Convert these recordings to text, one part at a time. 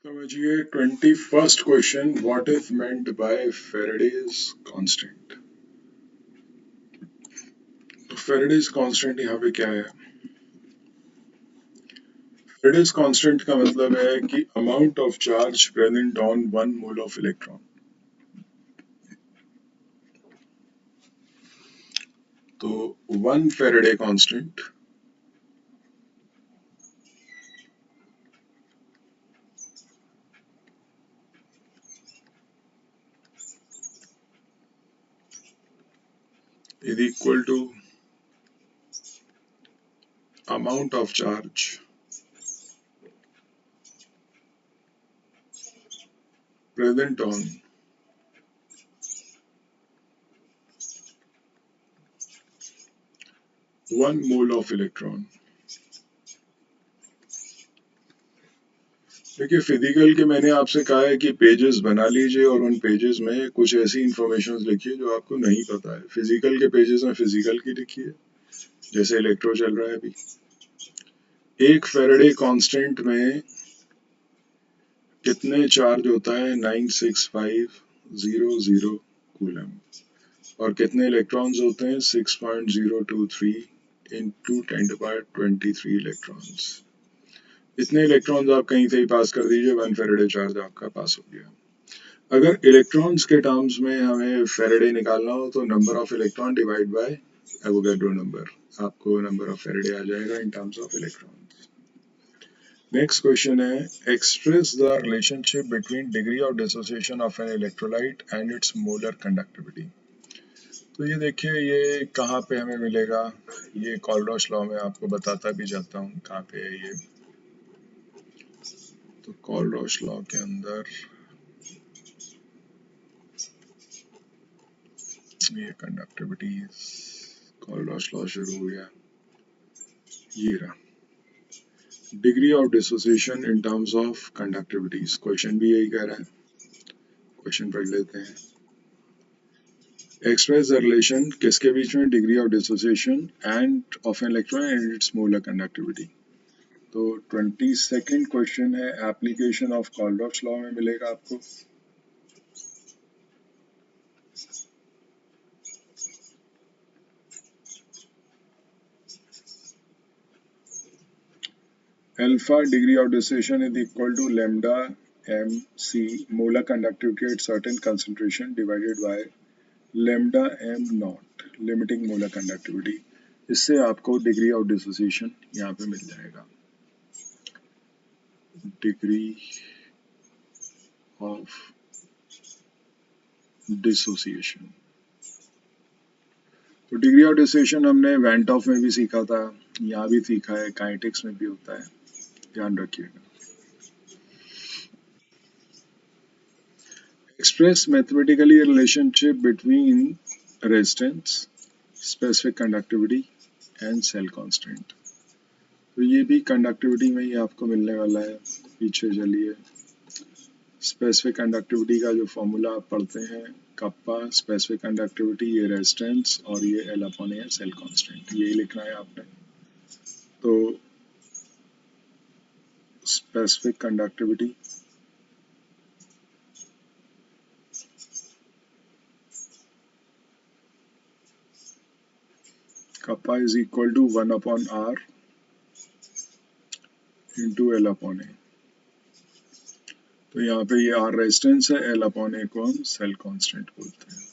समझिए 21st question what is meant bye Faraday's constant. तो Faraday's constant यहाँ पे क्या है? फेरेडेज कांस्टेंट का मतलब है कि amount of charge present on one mole of electron. तो one Faraday constant is equal to amount of charge present on one mole of electron. देखिए फिजिकल के मैंने आपसे कहा है कि पेजेस बना लीजिए और उन पेजेस में कुछ ऐसी इंफॉर्मेशन लिखिए जो आपको नहीं पता है। फिजिकल के पेजेस में फिजिकल की लिखिए, जैसे इलेक्ट्रो चल रहा है अभी। एक फेरेडे कांस्टेंट में कितने चार्ज होता है? 96500 कूलम। और कितने इलेक्ट्रॉन्स होते हैं? 6.023 इंटू 10⁻23 इलेक्ट्रॉन्स। इतने इलेक्ट्रॉन्स आप कहीं से ही पास कर दीजिए, वन फेरेडे चार्ज आपका पास हो गया। अगर इलेक्ट्रॉन्स के टर्म्स में हमें फेरेडे निकालना हो तो number of electron divide by Avogadro number, आपको नंबर ऑफ फेरेडे आ जाएगा in terms of electrons. Next question है express the relationship between degree of dissociation of an electrolyte and its molar conductivity. तो ये देखिए ये कहाँ पे हमें मिलेगा? ये कॉलरॉस लॉ में आपको बताता भी जाता हूँ कहाँ पे है ये। तो कॉलरॉस लॉ के अंदर ये कंडक्टिविटी, कॉलरॉस लॉ शुरू हो गया, ये रहा degree of dissociation in terms of conductivities. Question भी यही कह रहा है, क्वेश्चन पढ़ लेते हैं। एक्सप्रेस द रिलेशन किसके बीच में? Degree of dissociation end of an electron and its molar conductivity. तो 22nd क्वेश्चन है एप्लीकेशन ऑफ कॉलरॉस लॉ में मिलेगा आपको। Alpha degree of dissociation is equal to lambda M C molar conductivity at certain concentration divided by lambda M naught limiting molar conductivity. इससे आपको degree of dissociation यहाँ पे मिल जाएगा। डिग्री ऑफ डिसोसिएशन, तो डिग्री ऑफ डिसोसिएशन हमने van't Hoff में भी सीखा था, यहाँ भी सीखा है, काइनेटिक्स में भी होता है, ध्यान रखिएगा। Express mathematically relationship between resistance, specific conductivity and cell constant. तो ये भी कंडक्टिविटी में ही आपको मिलने वाला है, पीछे चलिए। स्पेसिफिक कंडक्टिविटी का जो फॉर्मूला आप पढ़ते हैं कप्पा स्पेसिफिक कंडक्टिविटी, ये रेजिस्टेंस और ये L upon A cell constant, यही लिखना है आपने। तो specific conductivity kappa is equal to 1 upon R into L upon A. तो यहाँ पे ये आर रेजिस्टेंस है, एल अपॉन ए को हम सेल कांस्टेंट बोलते हैं।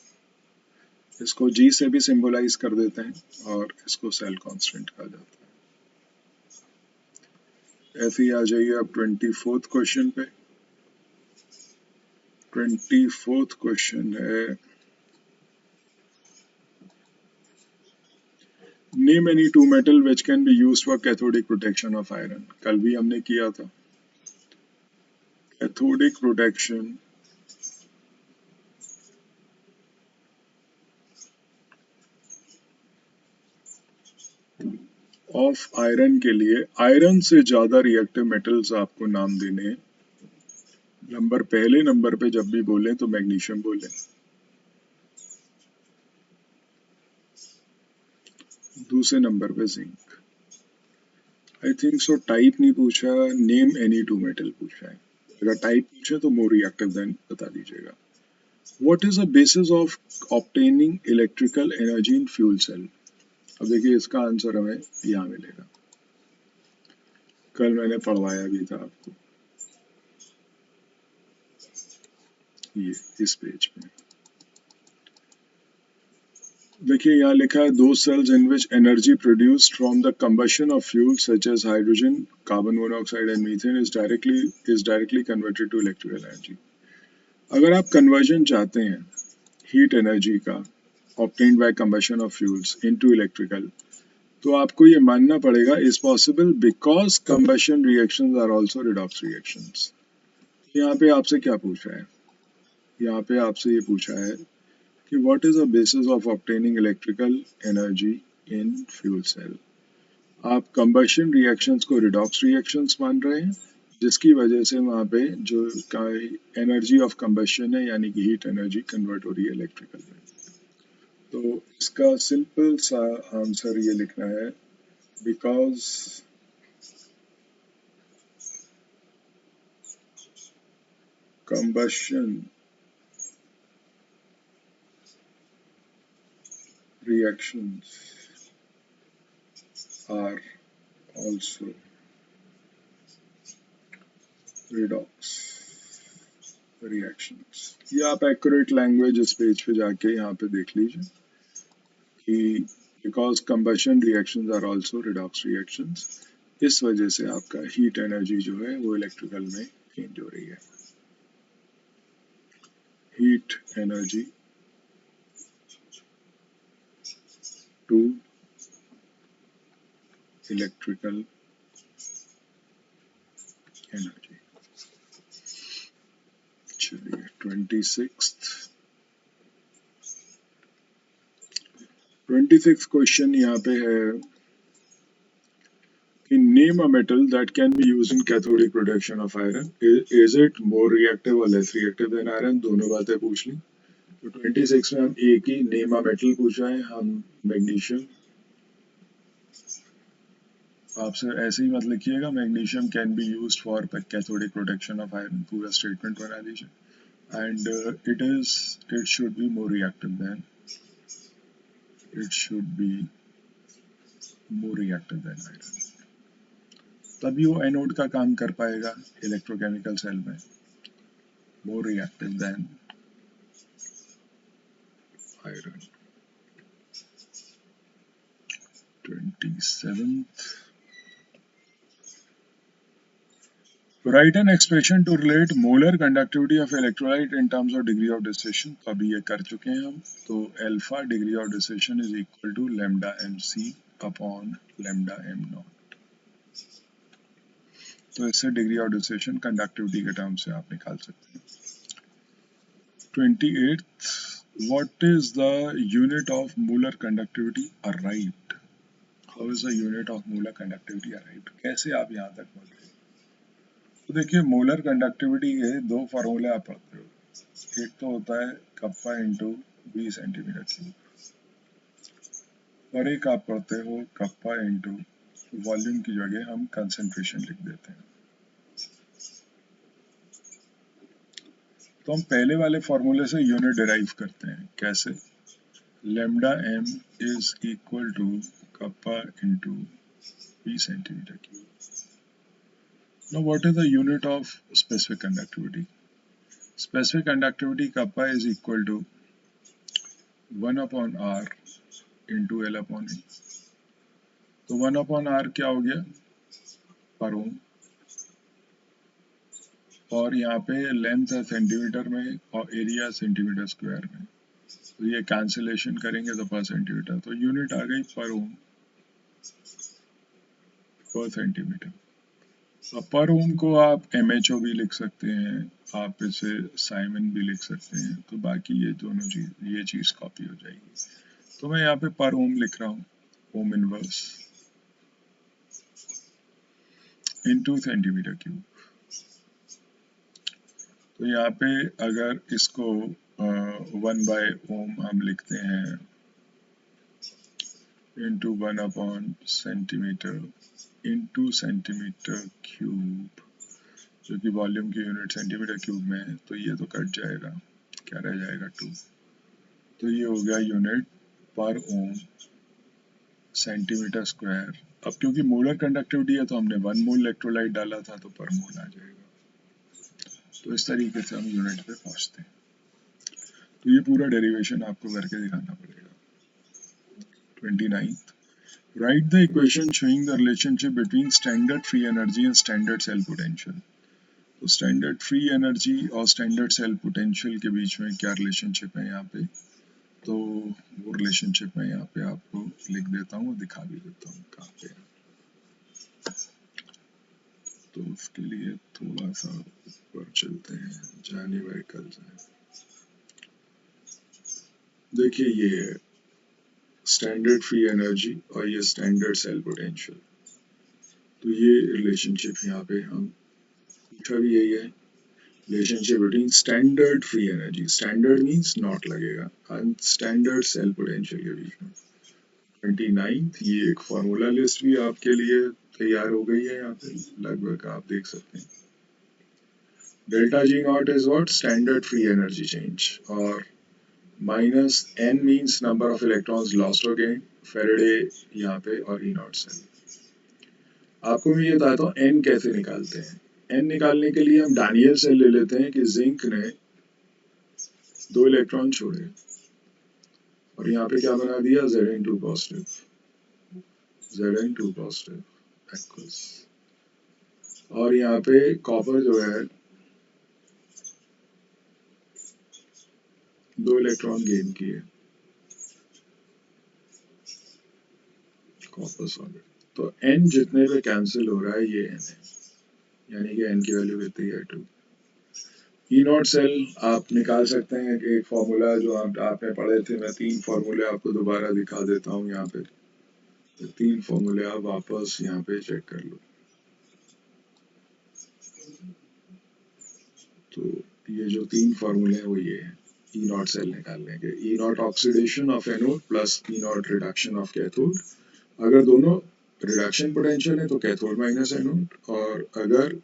इसको जी से भी सिंबलाइज कर देते हैं और इसको सेल कांस्टेंट कहा जाता है। ऐसे ही आ जाइए अब 24th क्वेश्चन पे। 24th क्वेश्चन है name any two metal which can be used for cathodic protection of iron. कल भी हमने किया था कैथोडिक प्रोटेक्शन ऑफ आयरन के लिए आयरन से ज्यादा रिएक्टिव मेटल्स आपको नाम देने हैं। नंबर पहले नंबर पे जब भी बोले तो मैग्नीशियम बोले, दूसरे नंबर पे zinc. I think so type नहीं पूछा, नेम एनी टू मेटल पूछा है। अगर टाइप पूछे तो मोर रिएक्टिव देन बता दीजिएगा। What is the basis of obtaining electrical energy in fuel cell? अब देखिए इसका आंसर हमें यहाँ मिलेगा, कल मैंने पढ़वाया भी था आपको, ये इस पेज पे देखिए यहाँ लिखा है दो cells in which energy produced from the combustion of fuel such as hydrogen, carbon monoxide and methane is directly converted to electrical energy. अगर आप कन्वर्जन चाहते हैं हीट एनर्जी का obtained by combustion of fuels into electrical, तो आपको ये मानना पड़ेगा is possible because combustion reactions are also redox reactions. यहाँ पे आपसे क्या पूछा है, यहाँ पे आपसे ये पूछा है कि what is the basis of obtaining electrical energy in fuel cell. आप कंबशन रिएक्शंस को रिडॉक्स रिएक्शंस मान रहे हैं, जिसकी वजह से वहाँ पे जो एनर्जी ऑफ कंबशन है यानी कि हीट एनर्जी कन्वर्ट हो रही है इलेक्ट्रिकल में। तो इसका सिंपल सा आंसर ये लिखना है, because combustion reactions are also redox reactions। ये आप एक्यूरेट लैंग्वेज इस पेज पे जाके यहाँ पे देख लीजिए कि because combustion reactions are also redox reactions, इस वजह से आपका हीट एनर्जी जो है वो इलेक्ट्रिकल में चेंज हो रही है। Heat energy to electrical energy. चलिए 26th क्वेश्चन यहाँ पे है कि name a metal that can be used in cathodic protection of iron, is it more reactive or less reactive than iron. दोनों बातें पूछ ली। तो 26 में हम एक ही नेम अ मेटल पूछा है, हम मैग्नीशियम, आपसे ऐसे ही मत लिखिएगा magnesium can be used for cathodic protection of iron, पूरा स्टेटमेंट बना लीजिए। And it should be more reactive than, it should be more reactive than iron, तभी वो एनोड का काम कर पाएगा इलेक्ट्रोकेमिकल सेल में। more reactive than iron। 27th, write an expression to relate molar conductivity of electrolyte in terms of degree of dissociation। तो अभी ये कर चुके हैं हम। तो alpha degree of dissociation is equal to lambda mc upon lambda m naught. तो इससे डिग्री ऑफ डिसोसिएशन कंडक्टिविटी के टर्म से आप निकाल सकते हैं। 28th, what is the unit of molar conductivity arrived? How is the unit of molar conductivity arrived? कैसे आप यहाँ तक पहुँचे? तो देखिए मोलर कंडक्टिविटी के दो फार्मूले आप पढ़ते हो, एक तो होता है कप्पा इंटू 20 सेंटीमीटर क्यूब, और एक आप पढ़ते हो कप्पा इंटू वॉल्यूम की जगह हम कंसंट्रेशन लिख देते हैं। तो हम पहले वाले फॉर्मूले से यूनिट डिराइव करते हैं। कैसे? Lambda m is equal to kappa into 20 centimeter cube। Now what is the unit of specific conductivity? Specific conductivity kappa is equal to 1 upon r into L upon E। तो 1 upon r क्या हो गया? पर ओम, और यहाँ पे length है centimetre में और एरिया सेंटीमीटर स्क्वायर में, तो ये कैंसिलेशन करेंगे तो पर सेंटीमीटर, तो यूनिट आ गई पर ओम पर सेंटीमीटर। पर ओम को आप MHO भी लिख सकते हैं, आप इसे साइमन भी लिख सकते हैं, तो बाकी ये दोनों चीज, ये चीज कॉपी हो जाएगी। तो मैं यहाँ पे पर ओम लिख रहा हूँ, ohm inverse into centimetre cube. तो यहाँ पे अगर इसको 1 बाय ओम हम लिखते हैं into 1 upon centimetre into centimetre cube, जो कि वॉल्यूम की यूनिट सेंटीमीटर क्यूब में है, तो ये तो कट जाएगा, क्या रह जाएगा 2। तो ये हो गया यूनिट पर ओम सेंटीमीटर स्क्वायर। अब क्योंकि मोलर कंडक्टिविटी है तो हमने 1 मोल इलेक्ट्रोलाइट डाला था, तो पर मोल आ जाएगा। तो इस तरीके से हम यूनिट पे पहुंचते हैं। तो ये पूरा डेरिवेशन आपको करके दिखाना पड़ेगा। 29th, write the equation showing the relationship between standard free energy and standard cell potential। तो स्टैंडर्ड फ्री एनर्जी और स्टैंडर्ड सेल पोटेंशियल के बीच में क्या रिलेशनशिप है यहाँ पे, तो वो रिलेशनशिप मैं यहाँ पे आपको लिख देता हूँ, दिखा भी देता हूँ कहाँ पे है। तो उसके लिए थोड़ा सा ऊपर चलते हैं, जाने व्हीकल्स हैं। देखिए ये है स्टैंडर्ड फ्री एनर्जी और ये स्टैंडर्ड सेल पोटेंशियल। तो ये रिलेशनशिप यहाँ पे हम पूछा भी यही है, relationship between standard free energy, standard means not लगेगा, एंड स्टैंडर्ड सेल पोटेंशियल के बीच में। 29th, ये एक फॉर्मूला लिस्ट भी आपके लिए तैयार हो गई है यहाँ पे, लगभग आप देख सकते हैं। Delta G not is what, standard free energy change, और minus n means number of electrons lost हो गए फेरेडे यहाँ पे, और ई नॉट सेल। आपको मैं ये बताता हूँ n कैसे निकालते हैं। n निकालने के लिए हम डैनियल सेल ले लेते हैं कि जिंक ने 2 इलेक्ट्रॉन छोड़े और यहाँ पे क्या बना दिया, Zn2 positive, Zn2 positive aqueous, और यहाँ पे कॉपर जो है 2 इलेक्ट्रॉन गेन किए, कॉपर सॉलिड। तो n जितने पे कैंसिल हो रहा है ये n है, यानी कि n की वैल्यू कितनी है 2। ई नॉट सेल आप निकाल सकते हैं कि एक फॉर्मूला जो आपने पढ़े थे, मैं 3 फॉर्मूले आपको दोबारा दिखा देता हूँ यहाँ पे। तो 3 फॉर्मूले आप वापस यहाँ पे चेक कर लो। तो ये जो 3 फॉर्मूले हैं वो ये है ई नॉट सेल निकालने के। E not oxidation of anode plus E not reduction of cathode. अगर दोनों रिडक्शन पोटेंशियल है तो कैथोड माइनस एनोड, और अगर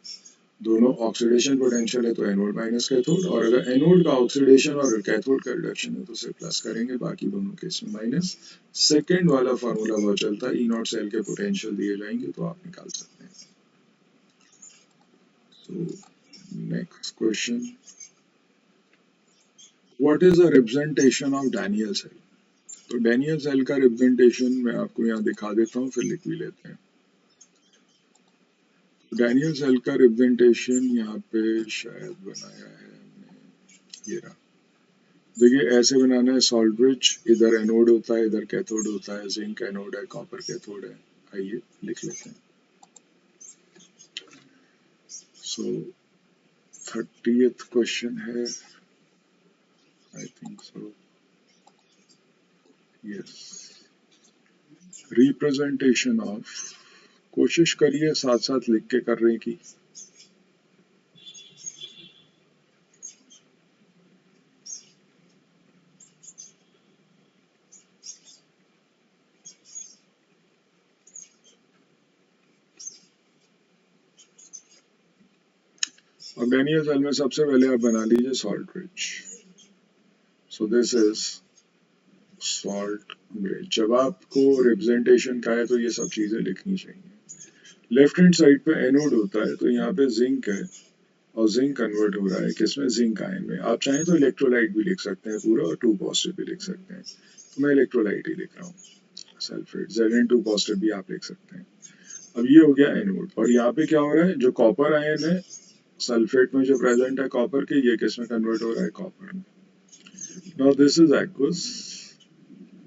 दोनों ऑक्सीडेशन पोटेंशियल है तो एनोड माइनस कैथोड, और अगर एनोड का ऑक्सीडेशन और कैथोड का रिडक्शन है तो उसे प्लस करेंगे, बाकी दोनों केस में माइनस। सेकेंड वाला फार्मूला बहुत चलता है, ई नॉट सेल के पोटेंशियल दिए जाएंगे तो आप निकाल सकते हैं। So next question, what is the representation of Daniell cell? तो डैनियल सेल का रिप्रेजेंटेशन मैं आपको यहाँ दिखा देता हूँ, फिर लिख भी लेते हैं। डैनियल सेल का रिप्रेजेंटेशन यहाँ पे शायद बनाया है हमने, ये रहा। देखिए ऐसे बनाना है, सॉल्ट ब्रिज, इधर एनोड होता है इधर कैथोड होता है, जिंक एनोड है कॉपर कैथोड है। आइए लिख लेते हैं। सो 30th क्वेश्चन है, I think so, yes, representation of, कोशिश करिए साथ साथ लिख के करने की। और डैनियल सेल में सबसे पहले आप बना लीजिए salt bridge. So this is salt bridge. जब आपको रिप्रेजेंटेशन का है तो ये सब चीजें लिखनी चाहिए। लेफ्ट हैंड साइड पे एनोड होता है, तो यहाँ पे जिंक है और जिंक कन्वर्ट हो रहा है किसमें, जिंक आयन में। आप चाहें तो इलेक्ट्रोलाइट भी लिख सकते हैं पूरा, और 2 पॉजिटिव भी लिख सकते हैं, तो मैं इलेक्ट्रोलाइट ही लिख रहा हूँ। सल्फेट Zn2 पॉजिटिव भी आप लिख सकते हैं। अब ये हो गया एनोड, और यहाँ पे क्या हो रहा है, जो कॉपर आयन है सल्फेट में जो प्रेजेंट है कॉपर के, ये किस में कन्वर्ट हो रहा है, कॉपर में। नाउ दिस इज एक्वस,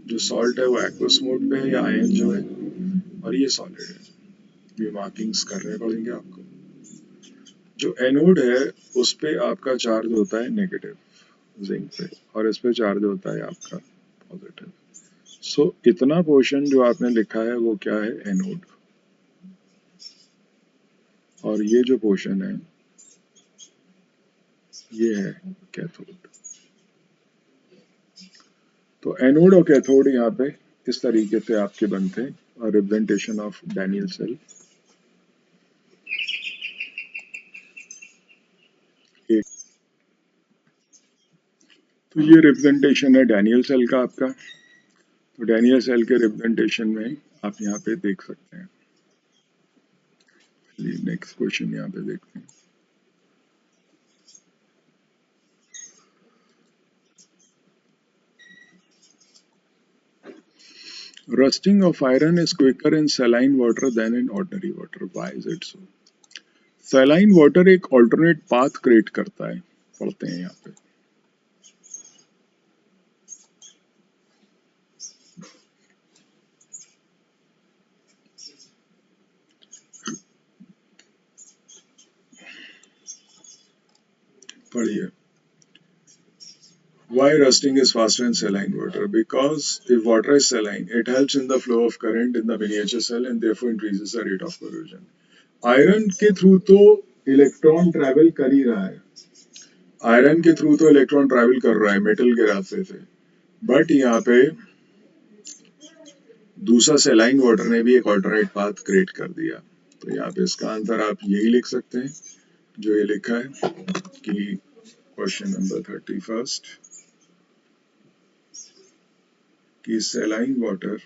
जो सॉल्ट है वो एक्वस मोड पे है, या आयन जो है, और ये सॉलिड है। ये मार्किंग्स करने पड़ेंगे आपको। जो एनोड है उस पे आपका चार्ज होता है नेगेटिव जिंक पे, और इस पे चार्ज होता है आपका पॉजिटिव। सो इतना पोर्शन जो आपने लिखा है वो क्या है, एनोड, और ये जो पोर्शन है ये है कैथोड। तो एनोड और कैथोड यहाँ पे इस तरीके से आपके बनते हैं, और रिप्रेजेंटेशन ऑफ डैनियल सेल। तो ये रिप्रेजेंटेशन है डैनियल सेल का आपका। तो डैनियल सेल के रिप्रेजेंटेशन में आप यहाँ पे देख सकते हैं। नेक्स्ट क्वेश्चन यहाँ पे देखते हैं। Rusting of iron is quicker in saline water than in ordinary water. Why is it so? Saline water एक alternate path create करता है, पढ़ते हैं यहाँ पे। पढ़िए। Why rusting is faster in saline water? Because if water is saline, it helps in the flow of current in the miniature cell and therefore increases the rate of corrosion. Iron के through तो electron travel कर ही रहा है, iron के through तो electron travel कर रहा है मेटल के रास्ते से, बट यहाँ पे दूसरा सेलाइन वाटर ने भी एक ऑल्टरनेट पाथ क्रिएट कर दिया। तो यहाँ पे इसका आंसर आप यही लिख सकते हैं जो ये लिखा है कि क्वेश्चन नंबर 31 कि saline water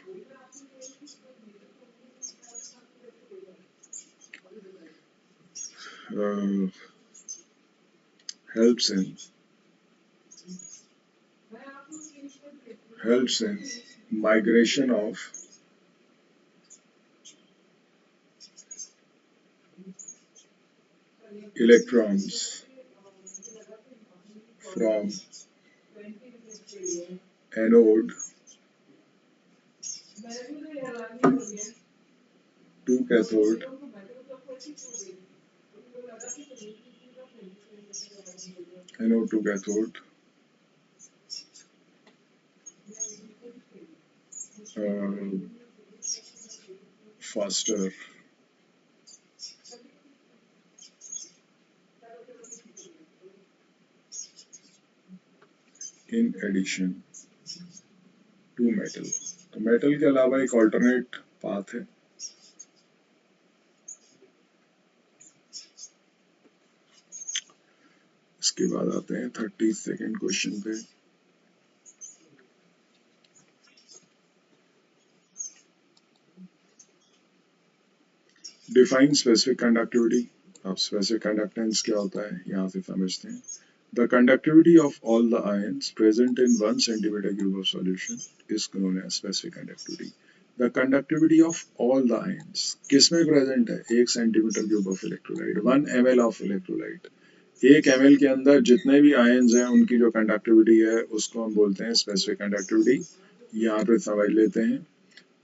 helps in migration of electrons from anode to cathode faster in addition to metal। तो मेटल के अलावा एक ऑल्टरनेट पाथ है। इसके बाद आते हैं 32nd क्वेश्चन पे। Define specific conductivity. अब स्पेसिफिक कंडक्टेंस क्या होता है यहाँ से समझते हैं। The conductivity of all the ions present in 1 centimeter cube of solution is known as specific conductivity। The conductivity of all the ions किसमें प्रेजेंट है? 1 centimetre cube of electrolyte, 1 ml of electrolyte. 1 ml के अंदर जितने भी ions हैं उनकी जो conductivity है उसको हम बोलते हैं स्पेसिफिक कंडक्टिविटी। यहाँ पे समझ लेते हैं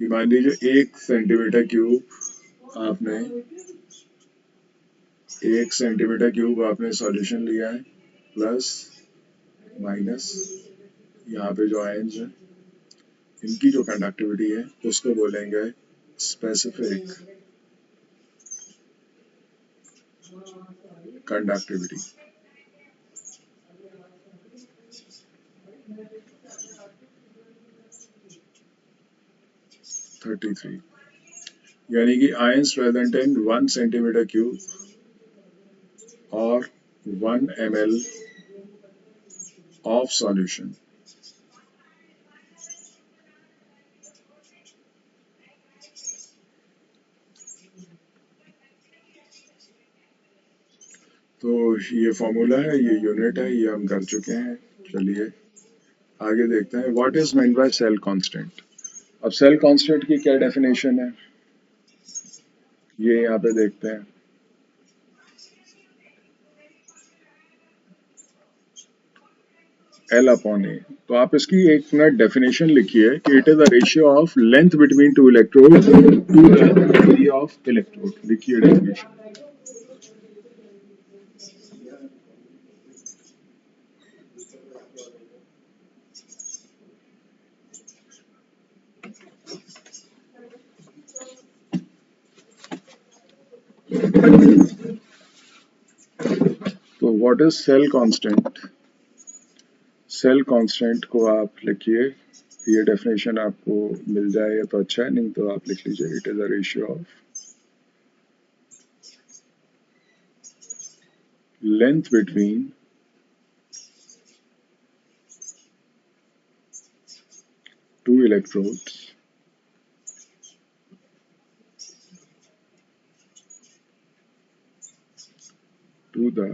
कि मान लीजिए 1 सेंटीमीटर क्यूब आपने 1 सेंटीमीटर क्यूब आपने सॉल्यूशन लिया है, प्लस माइनस यहाँ पे जो आयन्स हैं इनकी जो कंडक्टिविटी है उसको बोलेंगे स्पेसिफिक कंडक्टिविटी। 33 यानी कि ions present in 1 centimetre cube और 1 ml ऑफ सॉल्यूशन। तो ये फॉर्मूला है, ये यूनिट है, ये हम कर चुके हैं। चलिए आगे देखते हैं। What is meant by cell constant. अब सेल कांस्टेंट की क्या डेफिनेशन है ये यहाँ पे देखते हैं। L upon A. तो आप इसकी एक मिनट डेफिनेशन लिखिए कि it is a ratio of length between two electrode to the area of electrode. लिखिए डेफिनेशन। तो what is cell constant. Cell constant को आप लिखिए, ये डेफिनेशन आपको मिल जाए तो अच्छा है, नहीं तो आप लिख लीजिए it is a ratio of length between electrodes to the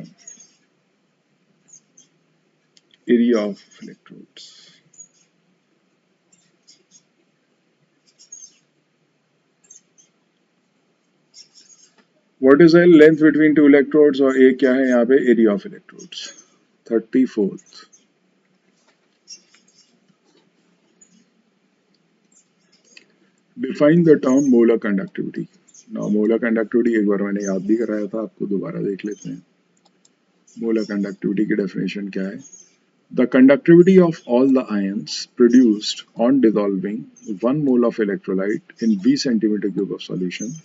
area of electrodes. What is the length between two electrodes और A क्या है यहाँ पे area of electrodes. 34th. Define the term molar conductivity. Now molar conductivity एक बार मैंने याद भी कराया था आपको, दोबारा देख लेते हैं. Molar conductivity की definition क्या है? The conductivity of all the ions produced on dissolving 1 mole of electrolyte in V centimeter cube of solution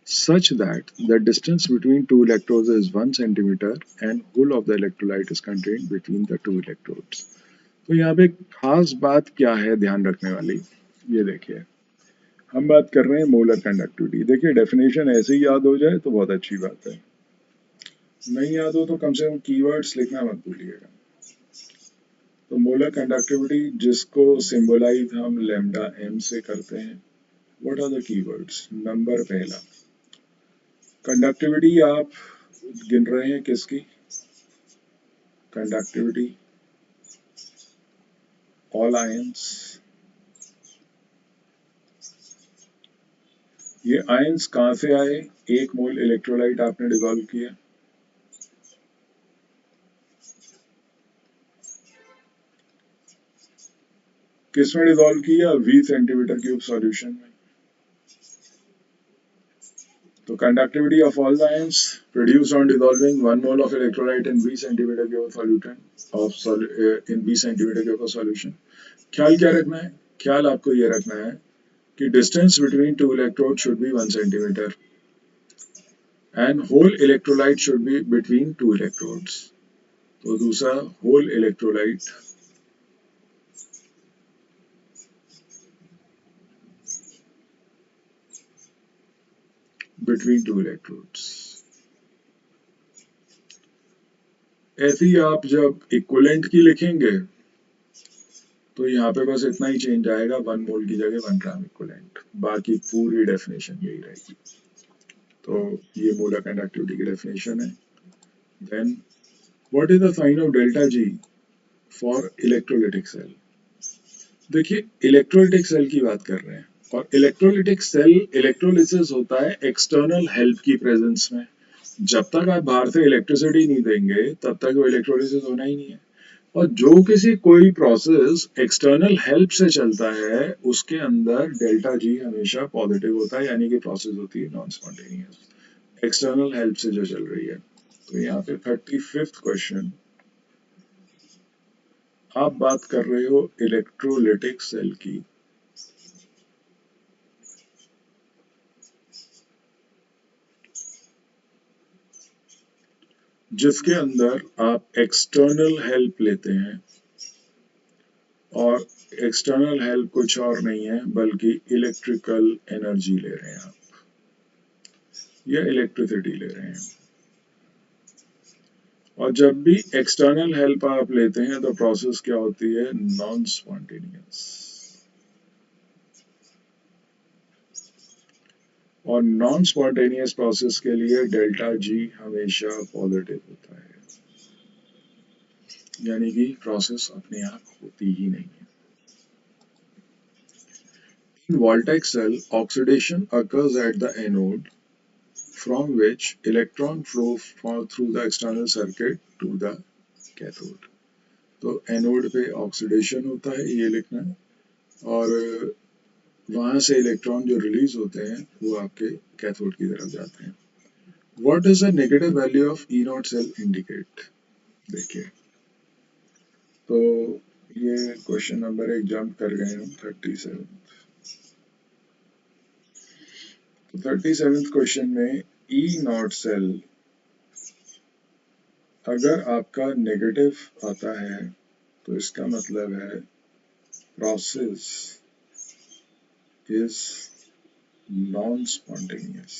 such that the distance between two electrodes is 1 centimeter and whole of the electrolyte is contained between the two electrodes. तो यहाँ पे खास बात क्या है ध्यान रखने वाली, ये देखिए हम बात कर रहे हैं मोलर कंडक्टिविटी. देखिए डेफिनेशन ऐसे ही याद हो जाए तो बहुत अच्छी बात है, नहीं याद हो तो कम से कम कीवर्ड्स लिखना मत भूलिएगा. तो मोलर कंडक्टिविटी जिसको सिंबलाइज हम लैम्डा एम से करते हैं. What are the keywords? Number पहला कंडक्टिविटी आप गिन रहे हैं किसकी? Conductivity all ions. ये आयंस कहां से आए? 1 मोल इलेक्ट्रोलाइट आपने डिसॉल्व किया. किस में डिसॉल्व किया? 20 सेंटीमीटर क्यूब सॉल्यूशन में. तो conductivity of all the ions produced on dissolving 1 mole of electrolyte in 20 centimetre cube solution in 20 centimetre cube of solution. ख्याल क्या रखना है? ख्याल आपको ये रखना है कि distance between two electrode should be 1 centimetre and whole electrolyte should be between two electrodes. तो दूसरा whole electrolyte between two electrodes. ऐसे ही आप जब इक्विवेलेंट की लिखेंगे तो यहाँ पे बस इतना ही चेंज आएगा, 1 मोल की जगह 1 ग्राम इक्विवेलेंट, बाकी पूरी डेफिनेशन यही रहेगी. तो ये मोलर कंडक्टिविटी की डेफिनेशन है. Then what is the sign of delta G for electrolytic cell? देखिए इलेक्ट्रोलिटिक सेल की बात कर रहे हैं और इलेक्ट्रोलिटिक सेल इलेक्ट्रोलिसिस होता है एक्सटर्नल हेल्प की प्रेजेंस में. जब तक आप बाहर से इलेक्ट्रिसिटी नहीं देंगे तब तक वो इलेक्ट्रोलिसिस होना ही नहीं है. और जो किसी कोई प्रोसेस एक्सटर्नल हेल्प से चलता है उसके अंदर डेल्टा जी हमेशा पॉजिटिव होता है, यानी कि प्रोसेस होती है नॉन स्पॉन्टेनियस एक्सटर्नल हेल्प से जो चल रही है. तो यहाँ पे 35th क्वेश्चन, आप बात कर रहे हो इलेक्ट्रोलिटिक सेल की. जिसके अंदर आप एक्सटर्नल हेल्प लेते हैं और एक्सटर्नल हेल्प कुछ और नहीं है बल्कि इलेक्ट्रिकल एनर्जी ले रहे हैं आप या इलेक्ट्रिसिटी ले रहे हैं. और जब भी एक्सटर्नल हेल्प आप लेते हैं तो प्रोसेस क्या होती है? Non spontaneous. और नॉन स्पॉन्टेनियस प्रोसेस के लिए डेल्टा जी हमेशा पॉजिटिव होता है, यानी कि प्रोसेस अपने आप होती ही नहीं है. In Voltaic cell, oxidation occurs at the anode, from which electron flow through the external circuit to the cathode. तो एनोड पे ऑक्सीडेशन होता है, ये लिखना है, और वहां से इलेक्ट्रॉन जो रिलीज होते हैं वो आपके कैथोड की तरफ जाते हैं. What is the negative value of E not cell indicate? देखिए तो ये क्वेश्चन नंबर 1 जंप कर गए हम 37. 37th क्वेश्चन में ई नॉट सेल अगर आपका नेगेटिव आता है तो इसका मतलब है process is non spontaneous.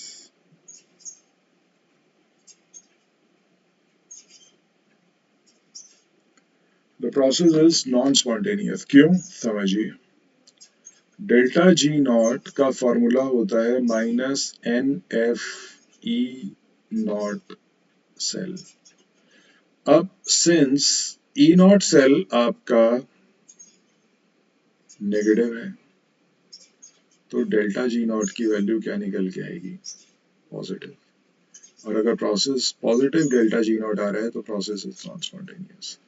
The process is non spontaneous. क्यों? समझिए. डेल्टा जी नॉट का फॉर्मूला होता है -NF E0 सेल। अब सिंस E0 सेल आपका नेगेटिव है तो डेल्टा जी नॉट की वैल्यू क्या निकल के आएगी? पॉजिटिव। और अगर process positive delta G not आ रहा है तो प्रोसेस इज नॉट स्पॉन्टेनियस।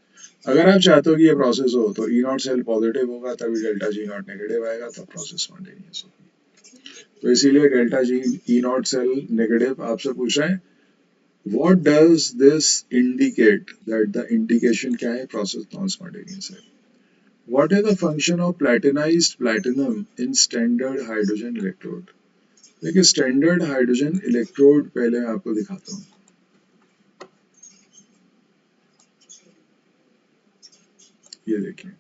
अगर आप चाहते हो कि ये प्रोसेस हो तो ई नॉट सेल पॉजिटिव होगा तभी डेल्टा जी नॉट नेगेटिव आएगा तब प्रोसेस स्पॉन्टेनियस होगी। तो इसीलिए delta G E not cell negative आपसे पूछ रहे हैं what does this indicate, that the indication क्या है? प्रोसेस नॉन स्पॉन्टेनियस है। What is the function of platinized platinum in standard hydrogen electrode? देखिए स्टैंडर्ड हाइड्रोजन इलेक्ट्रोड पहले मैं आपको दिखाता हूँ। ये देखिए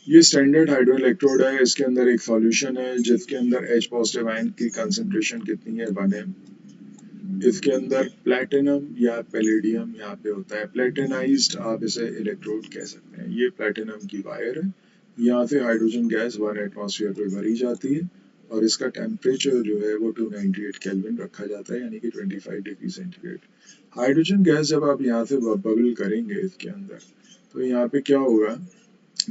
ये स्टैंडर्ड हाइड्रो इलेक्ट्रोड है। इसके अंदर एक सॉल्यूशन है जिसके अंदर H पॉजिटिव आयन की कंसंट्रेशन कितनी है? 1 m। इसके अंदर प्लेटिनम या पैलेडियम यहाँ पे होता है। प्लेटिनाइज्ड आप इसे इलेक्ट्रोड कह सकते हैं। ये प्लेटिनम की वायर है, यहाँ से हाइड्रोजन गैस 1 एटमॉस्फेयर पे भरी जाती है और इसका टेम्परेचर जो है वो 298 केल्विन रखा जाता है, यानी कि 25 डिग्री सेंटीग्रेड। हाइड्रोजन गैस जब आप यहाँ से बबल करेंगे इसके अंदर तो यहाँ पे क्या होगा,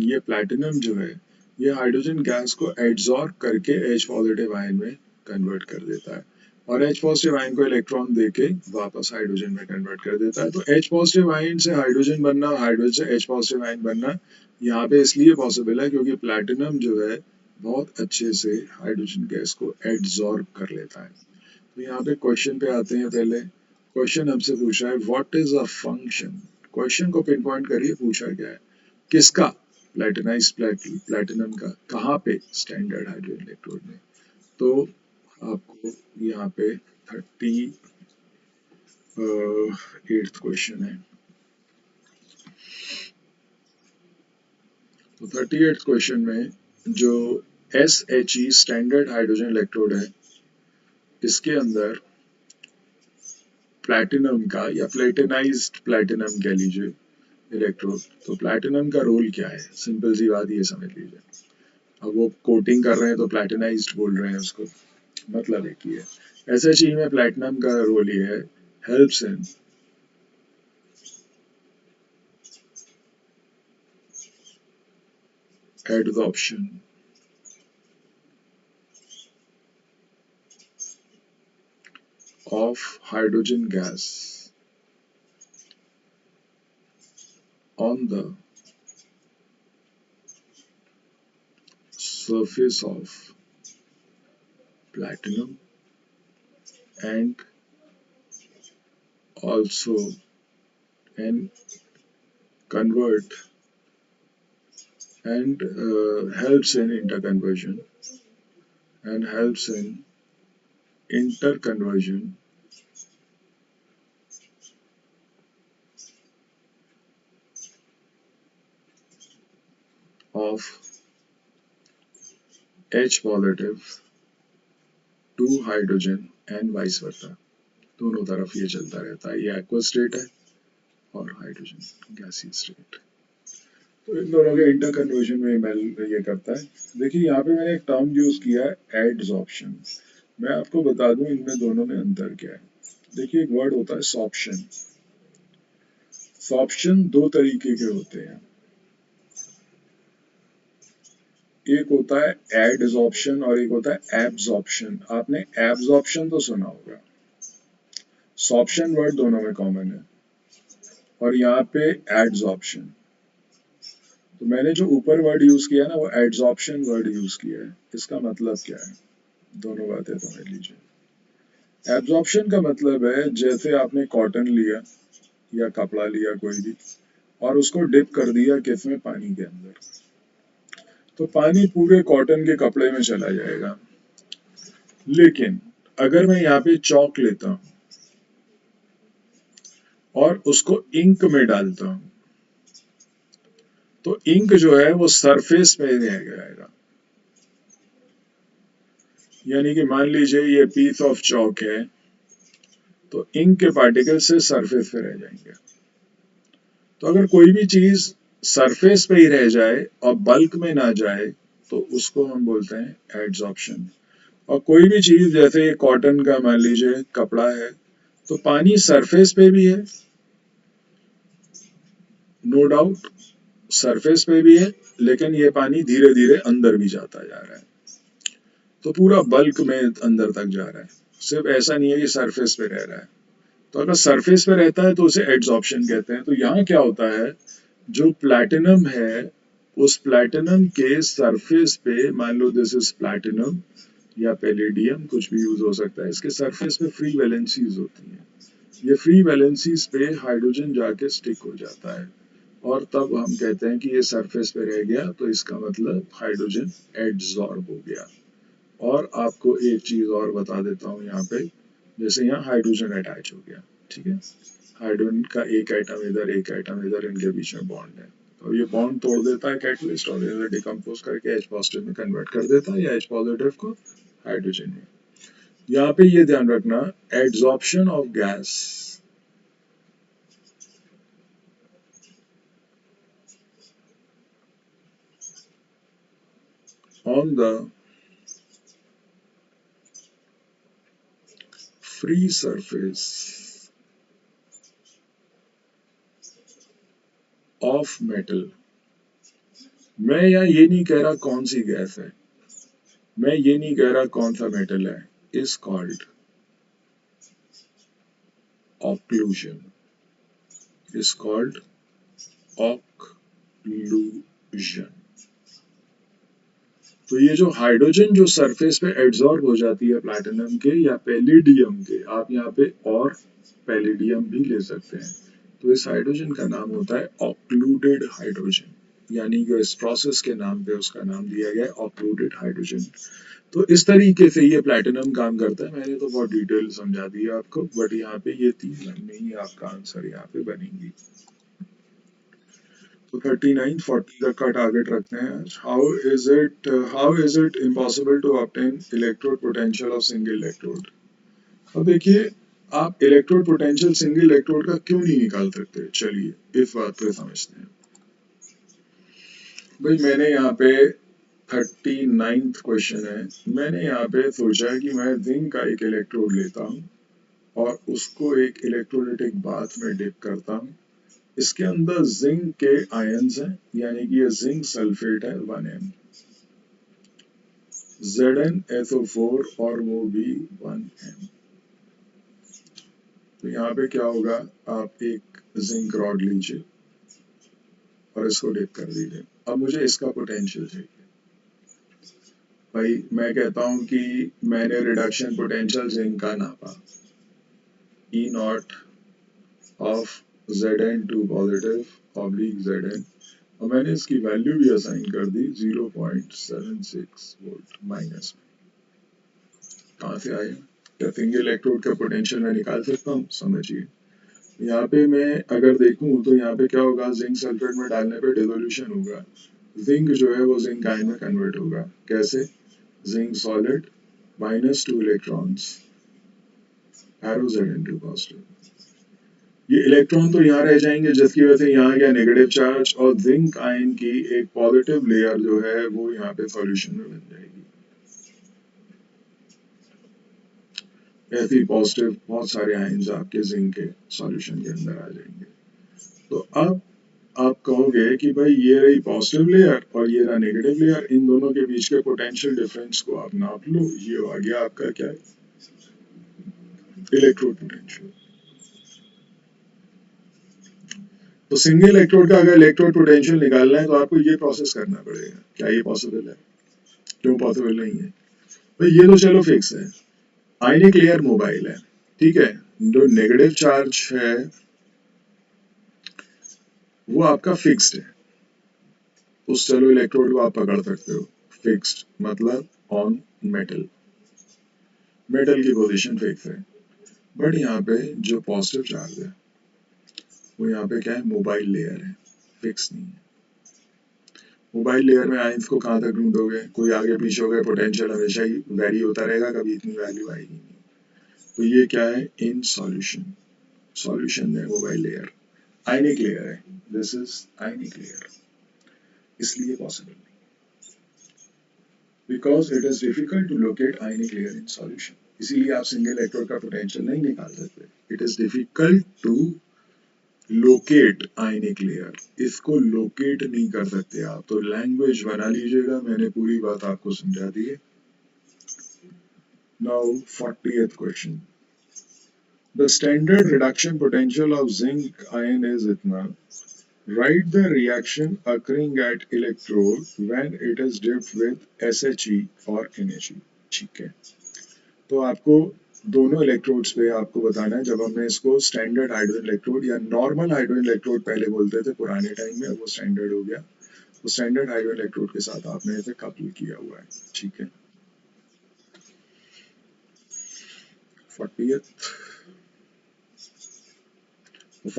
ये प्लैटिनम जो है ये हाइड्रोजन गैस को एड्सॉर्ब करके H पॉजिटिव आयन में कन्वर्ट कर देता है और H पॉजिटिव आयन को इलेक्ट्रॉन देके वापस हाइड्रोजन में कन्वर्ट कर देता है। तो H पॉजिटिव आयन से हाइड्रोजन बनना, हाइड्रोजन से H पॉजिटिव आयन बनना यहाँ पे इसलिए पॉसिबल है क्योंकि प्लैटिनम जो है बहुत अच्छे से हाइड्रोजन गैस को एड्सॉर्ब कर लेता है। तो यहाँ पे क्वेश्चन पे आते हैं। पहले क्वेश्चन हमसे पूछा है what is a function. Question को पिन पॉइंट करिए, पूछा गया है किसका? प्लेटिनाइज्ड प्लैटिनम का। कहाँ पे? स्टैंडर्ड हाइड्रोजन इलेक्ट्रोड में। तो आपको यहाँ पे 38th क्वेश्चन है। तो 38th क्वेश्चन में जो SHE स्टैंडर्ड हाइड्रोजन इलेक्ट्रोड है इसके अंदर प्लैटिनम का या प्लेटिनाइज्ड प्लैटिनम कह लीजिए इलेक्ट्रोड, तो प्लैटिनम का रोल क्या है? सिंपल सी बात ये समझ लीजिए। अब वो कोटिंग कर रहे हैं तो प्लैटिनाइज्ड बोल रहे हैं उसको, मतलब एक ही है। SHE में प्लैटिनम का रोल ये है, helps in adsorption of hydrogen gas on the surface of platinum and also and convert and helps in interconversion and helps in interconversion of H positive to hydrogen and vice versa। दोनों तरफ ये चलता रहता है। ये aqua state है और hydrogen गैसीय स्टेट, तो इन दोनों के इंटर कन्वर्जन में ये करता है। देखिए यहाँ पे मैंने एक टर्म यूज किया है एडजॉर्प्शन। मैं आपको बता दूं इनमें दोनों में अंतर क्या है। देखिए एक वर्ड होता है सॉर्प्शन। सॉर्प्शन दो तरीके के होते हैं, एक होता है एडजॉर्प्शन और एक होता है एब्जॉर्प्शन। आपने एब्जॉर्प्शन तो सुना होगा, सॉर्प्शन वर्ड दोनों में कॉमन है और यहाँ पे एडजॉर्प्शन। तो मैंने जो ऊपर वर्ड यूज किया ना वो एडजॉर्प्शन वर्ड यूज किया है। इसका मतलब क्या है, दोनों बातें समझ लीजिए। एब्जॉर्प्शन का मतलब है जैसे आपने कॉटन लिया या कपड़ा लिया कोई भी और उसको डिप कर दिया किसमें? पानी के अंदर, तो पानी पूरे कॉटन के कपड़े में चला जाएगा। लेकिन अगर मैं यहाँ पे चौक लेता हूं और उसको इंक में डालता हूं तो इंक जो है वो सरफेस पे रह जाएगा। यानी कि मान लीजिए ये पीस ऑफ चौक है तो इंक के पार्टिकल से सरफेस पे रह जाएंगे। तो अगर कोई भी चीज सरफेस पे ही रह जाए और बल्क में ना जाए तो उसको हम बोलते हैं एड्सॉर्प्शन। और कोई भी चीज जैसे कॉटन का मान लीजिए कपड़ा है, तो पानी सरफेस पे भी है, नो डाउट सरफेस पे भी है, लेकिन ये पानी धीरे धीरे अंदर भी जाता जा रहा है, तो पूरा बल्क में अंदर तक जा रहा है, सिर्फ ऐसा नहीं है कि सरफेस पे रह रहा है। तो अगर सरफेस पे रहता है तो उसे एड्सॉर्प्शन कहते हैं। तो यहाँ क्या होता है, जो प्लैटिनम है उस प्लैटिनम के सरफेस पे, मान लो दिस इज प्लैटिनम या पैलेडियम, कुछ भी यूज हो सकता है, इसके सरफेस पे फ्री वैलेंसीज होती हैं। ये फ्री वैलेंसीज पे हाइड्रोजन जाके स्टिक हो जाता है, और तब हम कहते हैं कि ये सरफेस पे रह गया, तो इसका मतलब हाइड्रोजन एड्सॉर्ब हो गया। और आपको एक चीज और बता देता हूँ यहाँ पे, जैसे यहाँ हाइड्रोजन अटैच हो गया, ठीक है, हाइड्रोजन का एक एटम इधर एक एटम इधर, इनके बीच में बॉन्ड है, तो ये बॉन्ड तोड़ देता है कैटलिस्ट, और इधर डिकम्पोज करके H पॉजिटिव में कन्वर्ट कर देता है, या H पॉजिटिव को हाइड्रोजन में। यहाँ पे ये ध्यान रखना, adsorption of gas on the free surface of metal। मैं यहाँ ये नहीं कह रहा कौन सी गैस है, मैं ये नहीं कह रहा कौन सा मेटल है, is called occlusion, is called occlusion। तो ये जो हाइड्रोजन जो सरफेस पे एड्सॉर्ब हो जाती है प्लैटिनम के या पैलेडियम के, आप यहाँ पे और पैलेडियम भी ले सकते हैं, तो इस हाइड्रोजन का नाम होता है ऑक्लूडेड हाइड्रोजन, यानी कि इस प्रोसेस के नाम पे उसका नाम दिया गया है ऑक्लूडेड हाइड्रोजन। तो इस तरीके से ये प्लैटिनम काम करता है। मैंने तो बहुत डिटेल समझा दिया आपको, बट यहाँ पे ये 3 लाइनें ही आपका आंसर यहाँ पे बनेंगी। तो 39 40 तक का टारगेट रखते हैं आज। How is it impossible to obtain electrode potential of single electrode. अब देखिए, आप इलेक्ट्रोड पोटेंशियल सिंगल इलेक्ट्रोड का क्यों नहीं निकाल सकते, चलिए इस बात को समझते हैं। भाई मैंने यहाँ पे 39th क्वेश्चन है, मैंने यहाँ पे सोचा कि मैं जिंक का एक इलेक्ट्रोड लेता हूँ और उसको एक इलेक्ट्रोलिटिक बाथ में डिप करता हूँ। इसके अंदर जिंक के आयंस हैं, यानी कि ये जिंक सल्फेट है 1m, ZnSO4 और वो भी 1m। तो यहाँ पे क्या होगा, आप एक जिंक रॉड लीजिए और इसको डिप कर दीजिए। अब मुझे इसका पोटेंशियल चाहिए। भाई मैं कहता हूँ कि मैंने रिडक्शन पोटेंशियल जिंक का नापा, E not of Zn2 positive oblique Zn, और मैंने इसकी वैल्यू भी असाइन कर दी 0.76 वोल्ट माइनस में। कहाँ से आया, क्या सिंगल इलेक्ट्रोड का पोटेंशियल मैं निकाल सकता हूँ, समझिए। यहाँ पे मैं अगर देखूं तो यहाँ पे क्या होगा, जिंक सल्फेट में डालने पे डिसोल्यूशन होगा, जिंक जो है वो जिंक आयन में कन्वर्ट होगा। कैसे, zinc solid -2 electrons, arrow Zn2 positive. ये इलेक्ट्रॉन तो यहाँ रह जाएंगे, जिसकी वजह से यहाँ क्या नेगेटिव चार्ज, और जिंक आयन की एक पॉजिटिव लेयर जो है वो यहाँ पे सॉल्यूशन में बन जाएगी। ऐसे ही पॉजिटिव बहुत सारे आयन्स आपके जिंक के सॉल्यूशन के अंदर आ जाएंगे। तो अब आप कहोगे कि भाई ये रही पॉजिटिव लेयर और ये रहा नेगेटिव लेयर, इन दोनों के बीच के पोटेंशियल डिफरेंस को आप नाप लो, ये आ गया आपका क्या है, इलेक्ट्रोड पोटेंशियल। तो सिंगल इलेक्ट्रोड का अगर इलेक्ट्रोड पोटेंशियल निकालना है तो आपको ये प्रोसेस करना पड़ेगा। क्या ये पॉसिबल है, क्यों पॉसिबल नहीं है, भाई ये तो चलो फिक्स है, आयनिक लेयर मोबाइल है, ठीक है, जो नेगेटिव चार्ज है वो आपका फिक्स्ड है, उस चलो इलेक्ट्रोड को आप पकड़ सकते हो, फिक्स्ड मतलब ऑन मेटल, मेटल की पोजीशन फिक्स है। बट यहाँ पे जो पॉजिटिव चार्ज है वो यहाँ पे क्या है, मोबाइल लेयर है, फिक्स नहीं है। मोबाइल लेयर में आयंस को कहाँ तक ढूंढोगे, कोई आगे पीछे हो गए, पोटेंशियल हमेशा ही वैरी होता रहेगा, कभी इतनी वैल्यू आएगी नहीं। तो ये क्या है, इन सॉल्यूशन, सॉल्यूशन है मोबाइल लेयर, आयनिक लेयर है, दिस इज आयनिक लेयर, इसलिए पॉसिबल नहीं। Because it is difficult to locate ionic layer in solution, इसीलिए आप सिंगल इलेक्ट्रोड का पोटेंशियल नहीं निकाल सकते। It is difficult to locate ionic layer, इसको लोकेट नहीं कर सकते आप, तो लैंग्वेज बना लीजिएगा, मैंने पूरी बात आपको समझा दी है। Now 40th question, the standard reduction potential of zinc ion is इतना, write the reaction occurring at electrode when it is dipped with SHE or NHE। ठीक है, तो आपको दोनों इलेक्ट्रोड्स पे आपको बताना है, जब हमने इसको स्टैंडर्ड हाइड्रोजन इलेक्ट्रोड या नॉर्मल हाइड्रोजन इलेक्ट्रोड पहले बोलते थे पुराने टाइम में, वो स्टैंडर्ड हो गया, तो स्टैंडर्ड हाइड्रोजन इलेक्ट्रोड के साथ आपने इसे कपल किया हुआ है। ठीक है,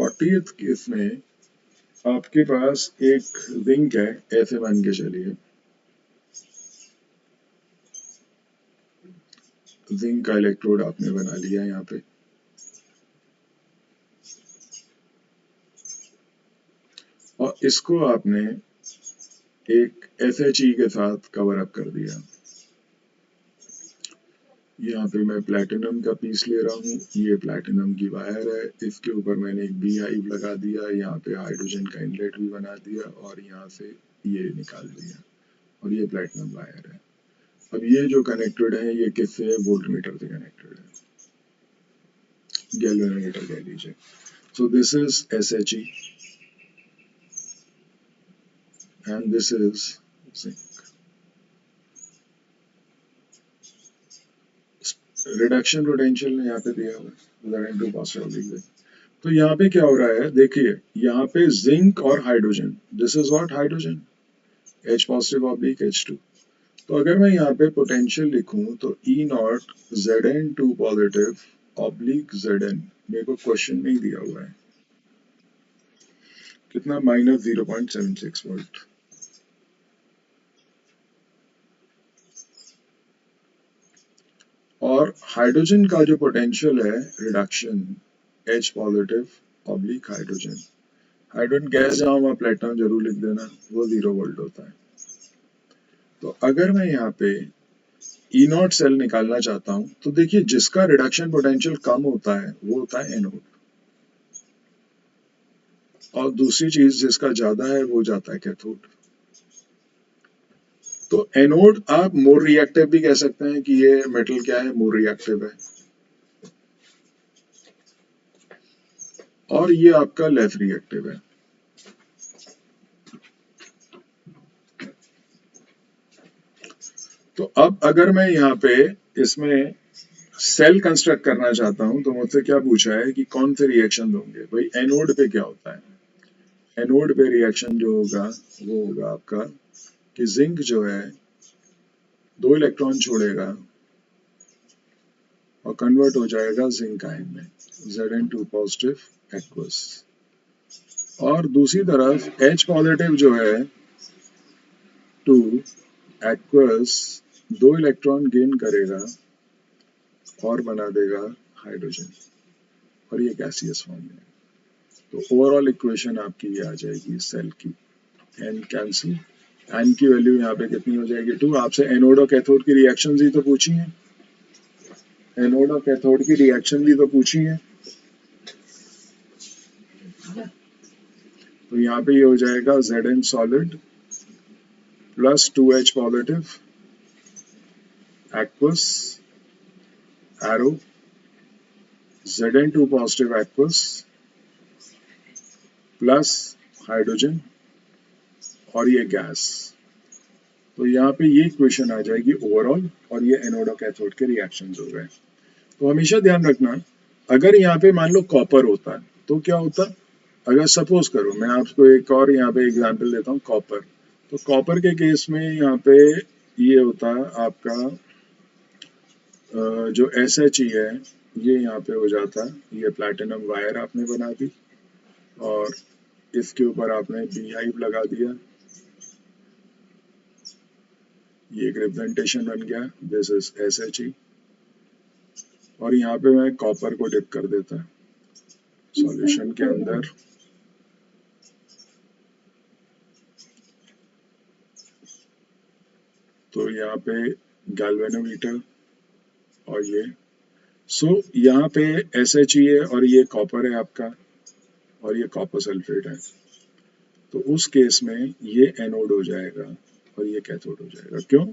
40th इसमें आपके पास एक जिंक है, ऐसे मान के चलिए जिंक का इलेक्ट्रोड आपने बना लिया यहाँ पे, और इसको आपने एक SHE के साथ कवर अप कर दिया। यहाँ पे मैं प्लैटिनम का पीस ले रहा हूँ, ये प्लैटिनम की वायर है, इसके ऊपर मैंने एक बीहाइव लगा दिया, यहाँ पे हाइड्रोजन का इनलेट भी बना दिया और यहाँ से ये निकाल दिया, और ये प्लैटिनम वायर है। अब ये जो कनेक्टेड है ये किससे है, वोल्टमीटर से कनेक्टेड है, गैल्वेनोमीटर कह लीजिए। So this is SHE and this is zinc. Reduction potential यहाँ पे दिया हुआ है, तो यहाँ पे क्या हो रहा है, देखिए यहाँ पे जिंक और hydrogen, this is what hydrogen, H positive oblique H2। तो अगर मैं यहाँ पे पोटेंशियल लिखूं तो E0 Zn2 positive oblique Zn, मेरे को क्वेश्चन में ही दिया हुआ है कितना, -0.76 वोल्ट। और हाइड्रोजन का जो पोटेंशियल है reduction, H positive oblique hydrogen, hydrogen gas जहाँ हुआ प्लेटिनम जरूर लिख देना, वो 0 वोल्ट होता है। तो अगर मैं यहाँ पे E0 सेल निकालना चाहता हूं, तो देखिए जिसका रिडक्शन पोटेंशियल कम होता है वो होता है एनोड, और दूसरी चीज जिसका ज्यादा है वो जाता है कैथोड। तो एनोड आप मोर रिएक्टिव भी कह सकते हैं कि ये मेटल क्या है, मोर रिएक्टिव है, और ये आपका लेस रिएक्टिव है। तो अब अगर मैं यहाँ पे इसमें सेल कंस्ट्रक्ट करना चाहता हूं, तो मुझसे क्या पूछा है कि कौन से रिएक्शन होंगे, भाई एनोड पे क्या होता है, एनोड पे रिएक्शन जो होगा वो होगा आपका कि जिंक जो है 2 इलेक्ट्रॉन छोड़ेगा और कन्वर्ट हो जाएगा जिंक आयन में, Zn2 पॉजिटिव एक्वस, और दूसरी तरफ H पॉजिटिव जो है 2 एक्वस 2 इलेक्ट्रॉन गेन करेगा और बना देगा हाइड्रोजन, और ये गैसियस फॉर्म में। तो ओवरऑल इक्वेशन आपकी ये आ जाएगी सेल की, एन कैंसिल, एन की वैल्यू यहाँ पे कितनी हो जाएगी 2। आपसे एनोड और कैथोड की रिएक्शन ही तो पूछी है, एनोड और कैथोड की रिएक्शन भी तो पूछी है, तो यहाँ पे ये हो जाएगा Zn solid plus 2H positive aqueous arrow Zn2 positive aqueous plus hydrogen और ये गैस। तो यहाँ पे ये इक्वेशन आ जाएगी ओवरऑल, और ये एनोड और कैथोड के रिएक्शंस हो गए। तो हमेशा ध्यान रखना, अगर यहाँ पे मान लो कॉपर होता है तो क्या होता, अगर सपोज करो, मैं आपको एक और यहाँ पे एग्जांपल देता हूँ कॉपर, तो कॉपर के केस में यहाँ पे ये होता है आपका जो SHE है ये यहाँ पे हो जाता है, ये प्लैटिनम वायर आपने बना दी और इसके ऊपर आपने बीहाइव लगा दिया, ये एक रिप्रेजेंटेशन बन गया, दिस इज SHE, और यहाँ पे मैं कॉपर को डिप कर देता सॉल्यूशन के अंदर, तो यहाँ पे गैल्वेनोमीटर और ये यहाँ पे SHE है और ये कॉपर है आपका और ये कॉपर सल्फेट है, तो उस केस में ये एनोड हो जाएगा और ये कैथोड हो जाएगा। क्यों?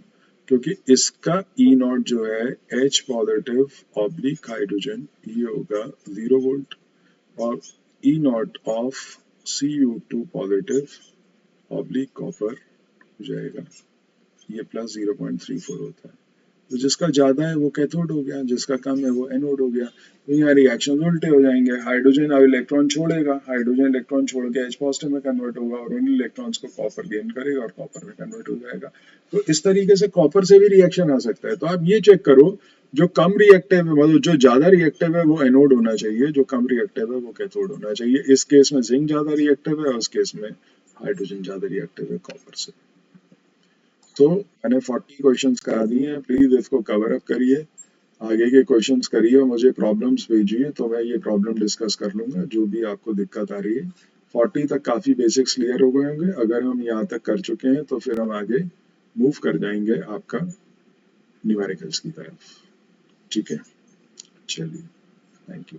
क्योंकि इसका ई नॉट जो है H पॉजिटिव ऑब्लिक हाइड्रोजन ये होगा 0 वोल्ट और E not of Cu2 positive oblique copper हो जाएगा, ये प्लस 0.34 होता है। तो जिसका ज्यादा है वो कैथोड हो गया, जिसका कम है वो एनोड हो गया। तो यहाँ रिएक्शन उल्टे हो जाएंगे, हाइड्रोजन अब इलेक्ट्रॉन छोड़ेगा, हाइड्रोजन इलेक्ट्रॉन छोड़ के H पॉजिटिव में कन्वर्ट होगा और उन इलेक्ट्रॉन्स को कॉपर गेन करेगा और कॉपर में कन्वर्ट हो जाएगा। तो इस तरीके से कॉपर से भी रिएक्शन आ सकता है। तो आप ये चेक करो, जो कम रिएक्टिव है मतलब जो ज्यादा रिएक्टिव है वो एनोड होना चाहिए, जो कम रिएक्टिव है वो कैथोड होना चाहिए। इस केस में जिंक ज्यादा रिएक्टिव है और उस केस में हाइड्रोजन ज्यादा रिएक्टिव है कॉपर से। तो मैंने 40 क्वेश्चंस करा दिए हैं, प्लीज इसको कवर अप करिए, आगे के क्वेश्चंस करिए और मुझे प्रॉब्लम्स भेजिए तो मैं ये प्रॉब्लम डिस्कस कर लूंगा जो भी आपको दिक्कत आ रही है। 40 तक काफी बेसिक्स क्लियर हो गए होंगे, अगर हम यहाँ तक कर चुके हैं तो फिर हम आगे मूव कर जाएंगे आपका न्यूमेरिकल्स की तरफ। ठीक है, चलिए, थैंक यू।